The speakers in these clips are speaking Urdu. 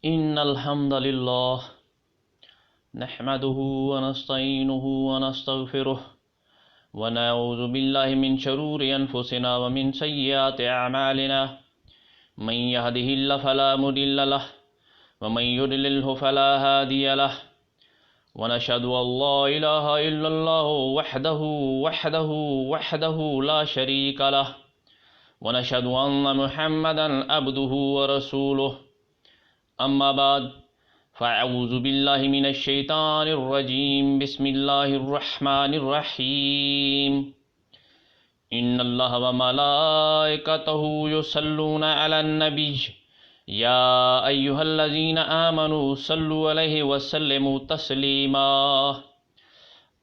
إن الحمد لله نحمده ونستعينه ونستغفره ونعوذ بالله من شرور أنفسنا ومن سيئات أعمالنا من يهده الله فلا مضل له ومن يضلله فلا هادي له ونشهد أن لا إله إلا الله وحده لا شريك له ونشهد أن محمدا عبده ورسوله أما بعد فأعوذ بالله من الشيطان الرجيم بسم الله الرحمن الرحيم إن الله وملائكته يصلون على النبي يا أيها الذين آمنوا صلوا عليه وسلموا تسليما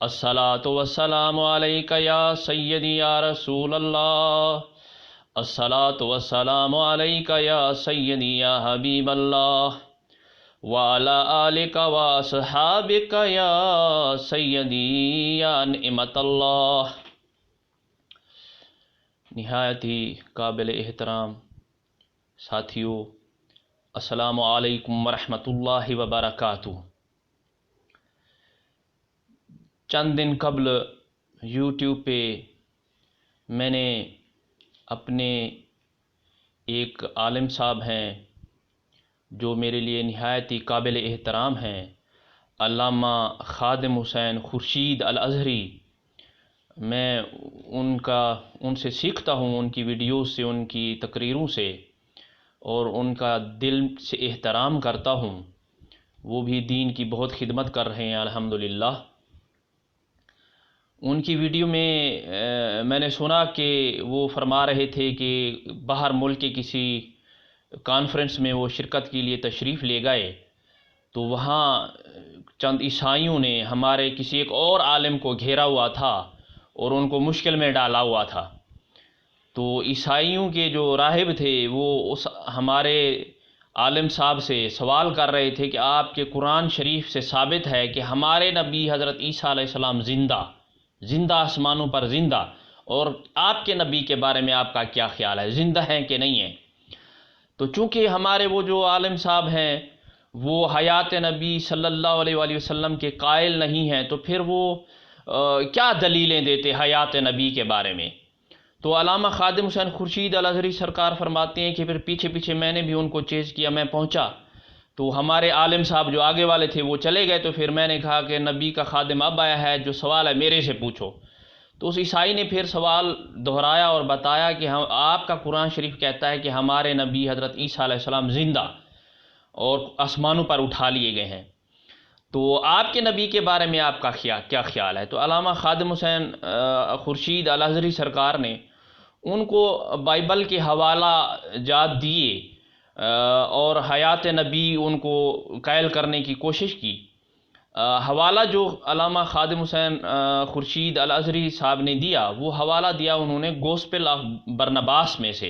الصلاة والسلام عليك يا سيدي يا رسول الله الصلاة والسلام عليك يا سيدي يا حبيب الله وعلى آلك وأصحابك يا سيدي يا نعمة الله۔ نہایت ہی قابل احترام ساتھیو، السلام علیکم ورحمۃ اللہ وبرکاتہ۔ چند دن قبل یوٹیوب پہ میں نے اپنے ایک عالم صاحب ہیں جو میرے لیے نہایت ہی قابل احترام ہیں، علامہ خادم حسین خورشید الازہری، میں ان سے سیکھتا ہوں، ان کی ویڈیوز سے، ان کی تقریروں سے، اور ان کا دل سے احترام کرتا ہوں۔ وہ بھی دین کی بہت خدمت کر رہے ہیں الحمدللہ۔ ان کی ویڈیو میں نے سنا کہ وہ فرما رہے تھے کہ باہر ملک کے کسی کانفرنس میں وہ شرکت کے لیے تشریف لے گئے، تو وہاں چند عیسائیوں نے ہمارے کسی ایک اور عالم کو گھیرا ہوا تھا اور ان کو مشکل میں ڈالا ہوا تھا۔ تو عیسائیوں کے جو راہب تھے وہ اس ہمارے عالم صاحب سے سوال کر رہے تھے کہ آپ کے قرآن شریف سے ثابت ہے کہ ہمارے نبی حضرت عیسیٰ علیہ السلام زندہ آسمانوں پر زندہ، اور آپ کے نبی کے بارے میں آپ کا کیا خیال ہے، زندہ ہیں کہ نہیں ہیں؟ تو چونکہ ہمارے وہ جو عالم صاحب ہیں وہ حیات نبی صلی اللہ علیہ وآلہ وسلم کے قائل نہیں ہیں، تو پھر وہ کیا دلیلیں دیتے حیات نبی کے بارے میں؟ تو علامہ خادم حسین خورشید الازہری سرکار فرماتے ہیں کہ پھر پیچھے میں نے بھی ان کو چیز کیا، میں پہنچا تو ہمارے عالم صاحب جو آگے والے تھے وہ چلے گئے، تو پھر میں نے کہا کہ نبی کا خادم اب آیا ہے، جو سوال ہے میرے سے پوچھو۔ تو اس عیسائی نے پھر سوال دہرایا اور بتایا کہ آپ کا قرآن شریف کہتا ہے کہ ہمارے نبی حضرت عیسیٰ علیہ السلام زندہ اور آسمانوں پر اٹھا لیے گئے ہیں، تو آپ کے نبی کے بارے میں آپ کا کیا خیال ہے؟ تو علامہ خادم حسین خورشید الازہری سرکار نے ان کو بائبل کے حوالہ جات دیے اور حیات نبی ان کو قائل کرنے کی کوشش کی۔ حوالہ جو علامہ خادم حسین خورشید الازہری صاحب نے دیا، وہ حوالہ دیا انہوں نے گوسپل آف برنباس میں سے۔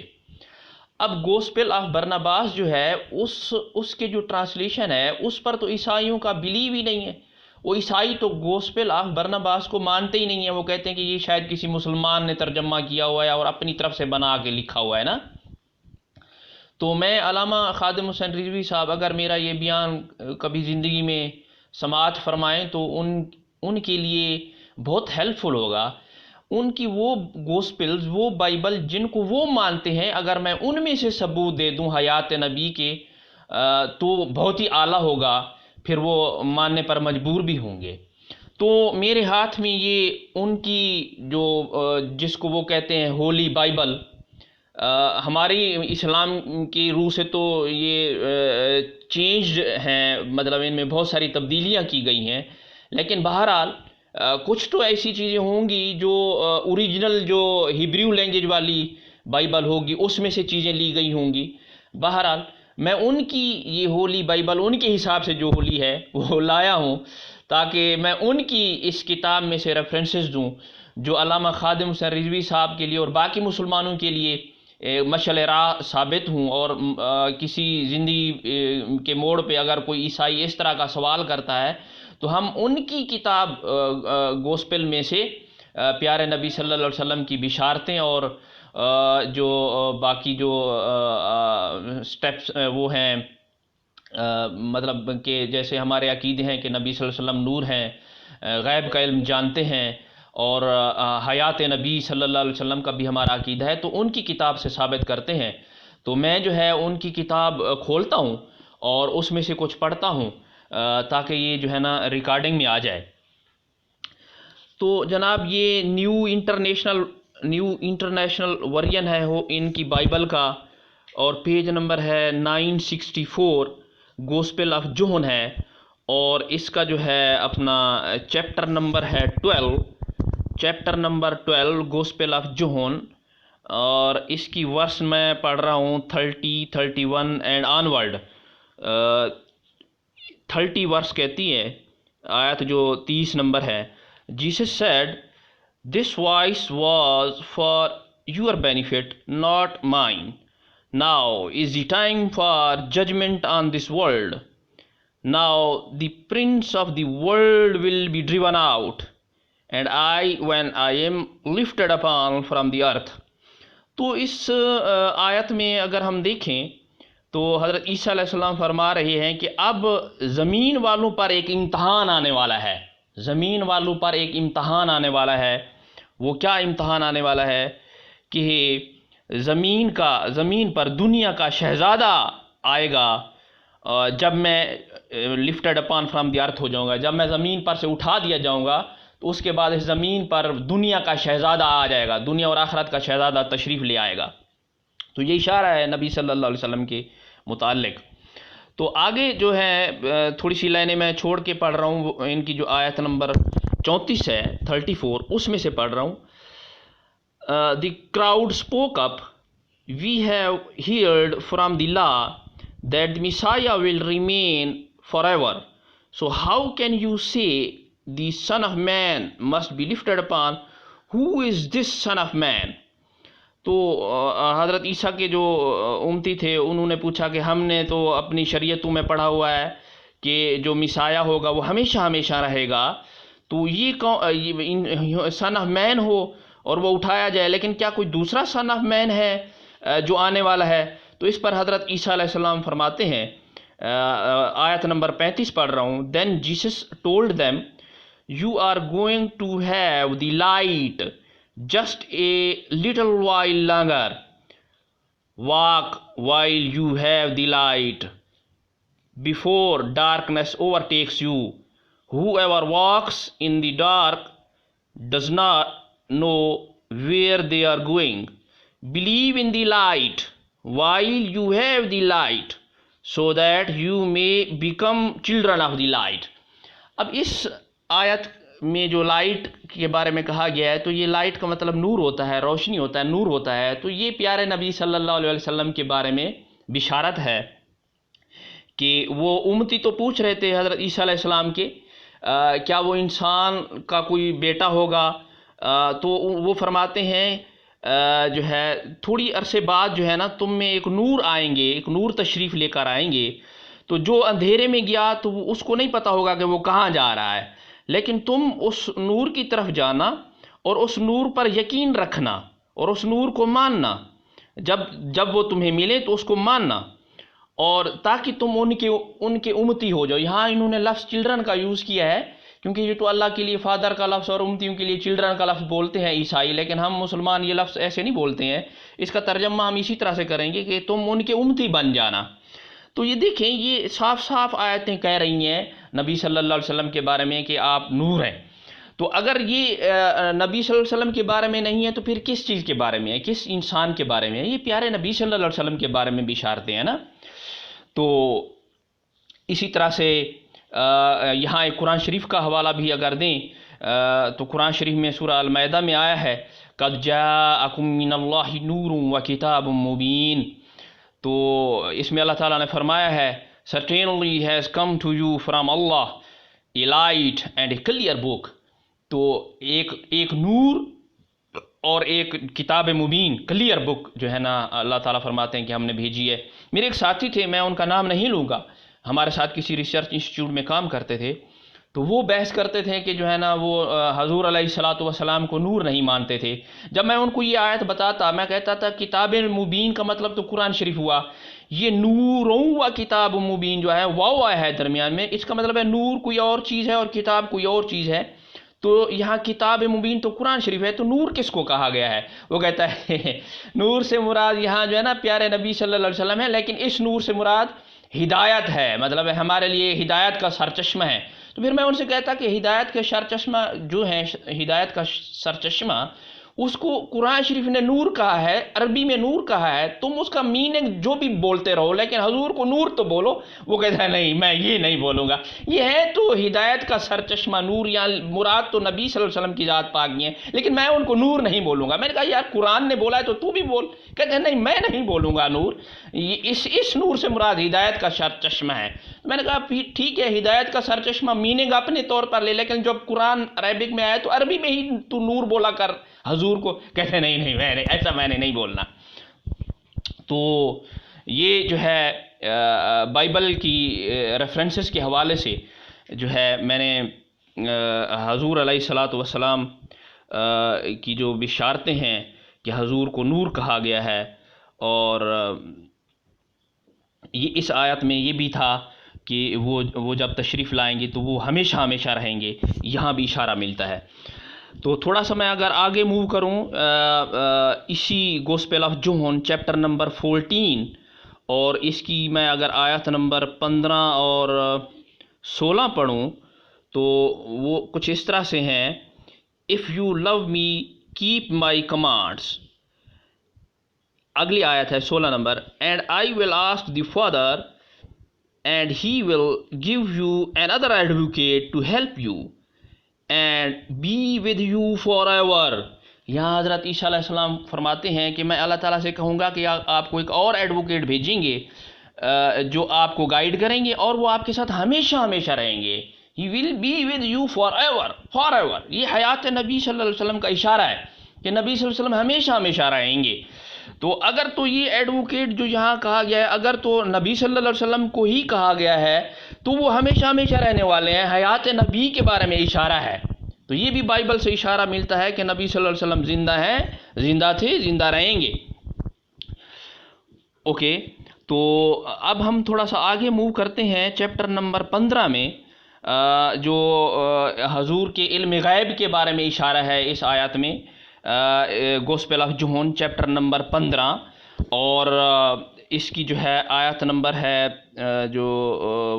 اب گوسپل آف برنباس جو ہے اس کے جو ٹرانسلیشن ہے اس پر تو عیسائیوں کا بلیو ہی نہیں ہے۔ وہ عیسائی تو گوسپل آف برنباس کو مانتے ہی نہیں ہیں، وہ کہتے ہیں کہ یہ شاید کسی مسلمان نے ترجمہ کیا ہوا ہے اور اپنی طرف سے بنا کے لکھا ہوا ہے نا۔ تو میں علامہ خادم حسین رضوی صاحب اگر میرا یہ بیان کبھی زندگی میں سماعت فرمائیں تو ان کے لیے بہت ہیلپ فل ہوگا۔ ان کی وہ گوسپلز، وہ بائبل جن کو وہ مانتے ہیں، اگر میں ان میں سے ثبوت دے دوں حیات نبی کے تو بہت ہی اعلیٰ ہوگا، پھر وہ ماننے پر مجبور بھی ہوں گے۔ تو میرے ہاتھ میں یہ ان کی جو جس کو وہ کہتے ہیں ہولی بائبل، ہماری اسلام کی روح سے تو یہ چینجڈ ہیں، مطلب ان میں بہت ساری تبدیلیاں کی گئی ہیں، لیکن بہرحال کچھ تو ایسی چیزیں ہوں گی جو اوریجنل جو ہیبریو لینگویج والی بائبل ہوگی اس میں سے چیزیں لی گئی ہوں گی۔ بہرحال میں ان کی یہ ہولی بائبل ان کے حساب سے جو ہولی ہے وہ لایا ہوں، تاکہ میں ان کی اس کتاب میں سے ریفرنسز دوں جو علامہ خادم حسین رضوی صاحب کے لیے اور باقی مسلمانوں کے لیے مشعل راہ ثابت ہوں۔ اور کسی زندگی کے موڑ پہ اگر کوئی عیسائی اس طرح کا سوال کرتا ہے تو ہم ان کی کتاب گوسپل میں سے پیارے نبی صلی اللہ علیہ وسلم کی بشارتیں اور جو باقی جو سٹیپس وہ ہیں مطلب کہ جیسے ہمارے عقیدے ہیں کہ نبی صلی اللہ علیہ وسلم نور ہیں، غیب کا علم جانتے ہیں، اور حیات نبی صلی اللہ علیہ وسلم کا بھی ہمارا عقیدہ ہے، تو ان کی کتاب سے ثابت کرتے ہیں۔ تو میں جو ہے ان کی کتاب کھولتا ہوں اور اس میں سے کچھ پڑھتا ہوں تاکہ یہ جو ہے نا ریکارڈنگ میں آ جائے۔ تو جناب یہ نیو انٹرنیشنل ورژن ہے وہ ان کی بائبل کا، اور پیج نمبر ہے 964، گوسپل آف جون ہے، اور اس کا جو ہے اپنا چیپٹر نمبر ہے 12 گوسپل آف جون، اور اس کی ورس میں پڑھ رہا ہوں 30 31 اینڈ آن ورڈ۔ 30 ورس کہتی ہے آیت جو 30 نمبر ہے، Jesus said this voice was for your benefit not mine, now is the time for judgment on this world, now the prince of the world will be driven out and I when I am lifted upon from the earth. تو اس آیت میں اگر ہم دیکھیں تو حضرت عیسیٰ علیہ السلام فرما رہے ہیں کہ اب زمین والوں پر ایک امتحان آنے والا ہے، زمین والوں پر ایک امتحان آنے والا ہے۔ وہ کیا امتحان آنے والا ہے کہ زمین پر دنیا کا شہزادہ آئے گا جب میں لفٹڈ اپان فرام دی ارتھ ہو جاؤں گا، جب میں زمین پر سے اٹھا دیا جاؤں گا تو اس کے بعد اس زمین پر دنیا کا شہزادہ آ جائے گا، دنیا اور آخرت کا شہزادہ تشریف لے آئے گا۔ تو یہ اشارہ ہے نبی صلی اللہ علیہ وسلم کے متعلق۔ تو آگے جو ہے تھوڑی سی لائنیں میں چھوڑ کے پڑھ رہا ہوں، ان کی جو آیت نمبر 34 ہے 34، اس میں سے پڑھ رہا ہوں۔ The crowd spoke up, we have heard from the law that the Messiah will remain forever, so how can you say the Son of Man must be lifted upon, who is this Son of Man? تو حضرت عیسیٰ کے جو امتی تھے انہوں نے پوچھا کہ ہم نے تو اپنی شریعتوں میں پڑھا ہوا ہے کہ جو مسایہ ہوگا وہ ہمیشہ ہمیشہ رہے گا، تو یہ سن آف مین ہو اور وہ اٹھایا جائے، لیکن کیا کوئی دوسرا سن آف مین ہے جو آنے والا ہے؟ تو اس پر حضرت عیسیٰ علیہ السلام فرماتے ہیں، آیت نمبر 35 پڑھ رہا ہوں، then Jesus told them you are going to have the light just a little while longer, walk while you have the light before darkness overtakes you, whoever walks in the dark does not know where they are going, believe in the light while you have the light so that you may become children of the light۔ اب اس آیت میں جو لائٹ کے بارے میں کہا گیا ہے، تو یہ لائٹ کا مطلب نور ہوتا ہے، روشنی ہوتا ہے، نور ہوتا ہے۔ تو یہ پیارے نبی صلی اللہ علیہ وسلم کے بارے میں بشارت ہے کہ وہ امتی تو پوچھ رہے تھے حضرت عیسیٰ علیہ السلام کے کیا وہ انسان کا کوئی بیٹا ہوگا، تو وہ فرماتے ہیں جو ہے تھوڑی عرصے بعد جو ہے نا تم میں ایک نور آئیں گے، ایک نور تشریف لے کر آئیں گے، تو جو اندھیرے میں گیا تو اس کو نہیں پتہ ہوگا کہ وہ کہاں جا رہا ہے، لیکن تم اس نور کی طرف جانا اور اس نور پر یقین رکھنا اور اس نور کو ماننا، جب وہ تمہیں ملے تو اس کو ماننا، اور تاکہ تم ان کے امتی ہو جاؤ۔ یہاں انہوں نے لفظ چلڈرن کا یوز کیا ہے کیونکہ یہ تو اللہ کے لیے فادر کا لفظ اور امتیوں کے لیے چلڈرن کا لفظ بولتے ہیں عیسائی، لیکن ہم مسلمان یہ لفظ ایسے نہیں بولتے ہیں۔ اس کا ترجمہ ہم اسی طرح سے کریں گے کہ تم ان کے امتی بن جانا۔ تو یہ دیکھیں، یہ صاف صاف آیتیں کہہ رہی ہیں نبی صلی اللہ علیہ وسلم کے بارے میں کہ آپ نور ہیں۔ تو اگر یہ نبی صلی اللہ علیہ وسلم کے بارے میں نہیں ہے تو پھر کس چیز کے بارے میں ہے، کس انسان کے بارے میں ہے؟ یہ پیارے نبی صلی اللہ علیہ وسلم کے بارے میں بھی اشارتیں ہیں نا۔ تو اسی طرح سے یہاں ایک قرآن شریف کا حوالہ بھی اگر دیں تو قرآن شریف میں سورہ المائدہ میں آیا ہے قَدْ جَاءَكُم مِّنَ اللَّهِ نُورٌ وَكِتَابٌ مُّبِينٌ۔ تو اس میں اللہ تعالیٰ نے فرمایا ہے certainly has come to you from Allah a light and a clear book۔ تو ایک نور اور ایک کتاب مبین، کلیئر بک جو ہے نا اللہ تعالیٰ فرماتے ہیں کہ ہم نے بھیجی ہے۔ میرے ایک ساتھی تھے، میں ان کا نام نہیں لوں گا، ہمارے ساتھ کسی ریسرچ انسٹیٹیوٹ میں کام کرتے تھے، تو وہ بحث کرتے تھے کہ جو ہے نا وہ حضور علیہ الصلاۃ والسلام کو نور نہیں مانتے تھے۔ جب میں ان کو یہ آیت بتاتا، میں کہتا تھا کتاب مبین کا مطلب تو قرآن شریف ہوا، یہ نوروں و کتاب مبین جو ہے واو آیا ہے درمیان میں، اس کا مطلب ہے نور کوئی اور چیز ہے اور کتاب کوئی اور چیز ہے. تو یہاں کتاب مبین تو قرآن شریف ہے، تو نور کس کو کہا گیا ہے؟ وہ کہتا ہے نور سے مراد یہاں جو ہے نا پیارے نبی صلی اللہ علیہ وسلم ہے، لیکن اس نور سے مراد ہدایت ہے، مطلب ہمارے لیے ہدایت کا سرچشمہ ہے. تو پھر میں ان سے کہتا کہ ہدایت کا سرچشمہ جو ہے، ہدایت کا سرچشمہ اس کو قرآن شریف نے نور کہا ہے، عربی میں نور کہا ہے، تم اس کا میننگ جو بھی بولتے رہو لیکن حضور کو نور تو بولو. وہ کہتا ہے نہیں میں یہ نہیں بولوں گا، یہ ہے تو ہدایت کا سرچشمہ نور، یہاں مراد تو نبی صلی اللہ علیہ وسلم کی ذات پاک ہے، لیکن میں ان کو نور نہیں بولوں گا. میں نے کہا یار قرآن نے بولا ہے تو تو بھی بول. کہتے ہیں نہیں میں نہیں بولوں گا نور، اس نور سے مراد ہدایت کا سرچشمہ ہے. میں نے کہا ٹھیک ہے ہدایت کا سرچشمہ میننگ اپنے طور پر لے، لیکن جب قرآن عربک میں آئے تو عربی میں ہی تو نور بولا کر حضور کو. کہتے نہیں ایسا میں نے نہیں بولنا. تو یہ جو ہے بائبل کی ریفرنسز کے حوالے سے جو ہے میں نے حضور علیہ الصلاۃ والسلام کی جو بشارتیں ہیں کہ حضور کو نور کہا گیا ہے، اور یہ اس آیت میں یہ بھی تھا کہ وہ جب تشریف لائیں گے تو وہ ہمیشہ ہمیشہ رہیں گے، یہاں بھی اشارہ ملتا ہے. تو تھوڑا سا میں اگر آگے موو کروں اسی gospel of John chapter number 14، اور اس کی میں اگر آیت نمبر 15 اور 16 پڑھوں تو وہ کچھ اس طرح سے ہیں: if you love me keep my commands. اگلی آیت ہے 16 نمبر: and I will ask the father and he will give you another advocate to help you and be with you forever. یہاں حضرت عیسیٰ علیہ السلام فرماتے ہیں کہ میں اللہ تعالیٰ سے کہوں گا کہ آپ کو ایک اور ایڈوکیٹ بھیجیں گے جو آپ کو گائیڈ کریں گے اور وہ آپ کے ساتھ ہمیشہ ہمیشہ رہیں گے. He will be with you forever, forever. یہ حیات نبی صلی اللہ علیہ وسلم کا اشارہ ہے کہ نبی صلی اللہ علیہ وسلم ہمیشہ ہمیشہ رہیں گے. تو اگر تو یہ ایڈوکیٹ جو یہاں کہا گیا ہے، اگر تو نبی صلی اللہ علیہ وسلم کو ہی کہا گیا ہے تو وہ ہمیشہ ہمیشہ رہنے والے ہیں، حیات نبی کے بارے میں اشارہ ہے. تو یہ بھی بائبل سے اشارہ ملتا ہے کہ نبی صلی اللہ علیہ وسلم زندہ ہیں، زندہ تھے، زندہ رہیں گے. اوکے، تو اب ہم تھوڑا سا آگے موو کرتے ہیں چیپٹر نمبر 15 میں، جو حضور کے علم غیب کے بارے میں اشارہ ہے اس آیات میں. Gospel of John chapter number 15، اور اس کی جو ہے آیت نمبر ہے جو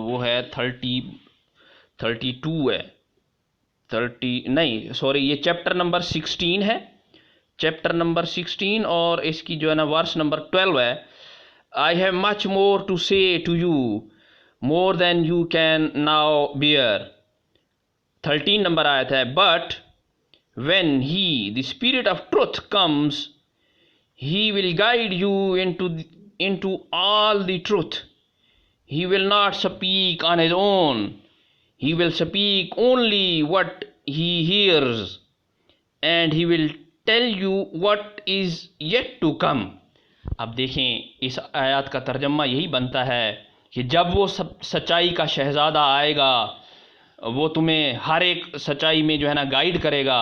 وہ ہے 32 ہے، 30 نہیں سوری، یہ چیپٹر نمبر 16 ہے، چیپٹر نمبر 16، اور اس کی جو ہے نا ورس نمبر 12 ہے: I have much more to say to you, more than you can now bear. 13 number آیت ہے: But when he, the Spirit of truth, comes, he will guide you into all the truth. He will not speak on his own. He will speak only what he hears, and he will tell you what is yet to come. اب دیکھیں اس آیات کا ترجمہ یہی بنتا ہے کہ جب وہ سچائی کا شہزادہ آئے گا وہ تمہیں ہر ایک سچائی میں جو ہے نا گائیڈ کرے گا،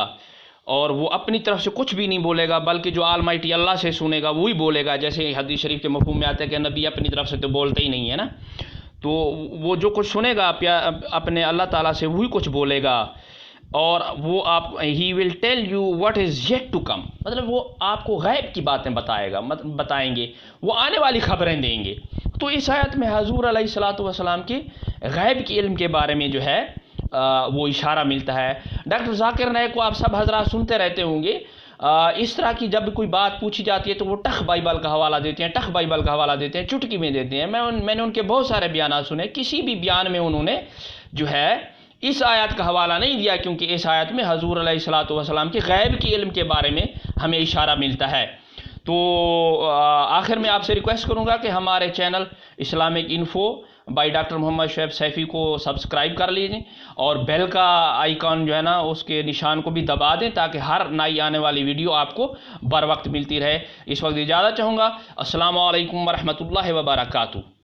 اور وہ اپنی طرف سے کچھ بھی نہیں بولے گا بلکہ جو آلمائٹی اللہ سے سنے گا وہی بولے گا. جیسے حدیث شریف کے مفہوم میں آتا ہے کہ نبی اپنی طرف سے تو بولتے ہی نہیں ہے نا، تو وہ جو کچھ سنے گا اپنے اللہ تعالیٰ سے وہی کچھ بولے گا. اور وہ آپ he will tell you what is yet to come, مطلب وہ آپ کو غیب کی باتیں بتائیں گے، وہ آنے والی خبریں دیں گے. تو اس آیت میں حضور علیہ الصلاۃ والسلام کے غیب کے علم کے بارے میں جو ہے وہ اشارہ ملتا ہے. ڈاکٹر ذاکر نائک کو آپ سب حضرات سنتے رہتے ہوں گے، اس طرح کی جب کوئی بات پوچھی جاتی ہے تو وہ ٹخ بائبل کا حوالہ دیتے ہیں، ٹخ بائبل کا حوالہ دیتے ہیں، چٹکی میں دیتے ہیں. میں نے ان کے بہت سارے بیانات سنے، کسی بھی بیان میں انہوں نے جو ہے اس آیت کا حوالہ نہیں دیا، کیونکہ اس آیت میں حضور علیہ الصلاۃ والسلام کے غیب کے علم کے بارے میں ہمیں اشارہ ملتا ہے. تو آخر میں آپ سے ریکویسٹ کروں گا کہ ہمارے channel Islamic info by doctor Muhammad Shoaib Saifi کو سبسکرائب کر لیجئے، اور بیل کا آئیکن جو ہے نا اس کے نشان کو بھی دبا دیں تاکہ ہر نئی آنے والی ویڈیو آپ کو بر وقت ملتی رہے. اس وقت اجازت چاہوں گا. السلام علیکم ورحمۃ اللہ وبرکاتہ.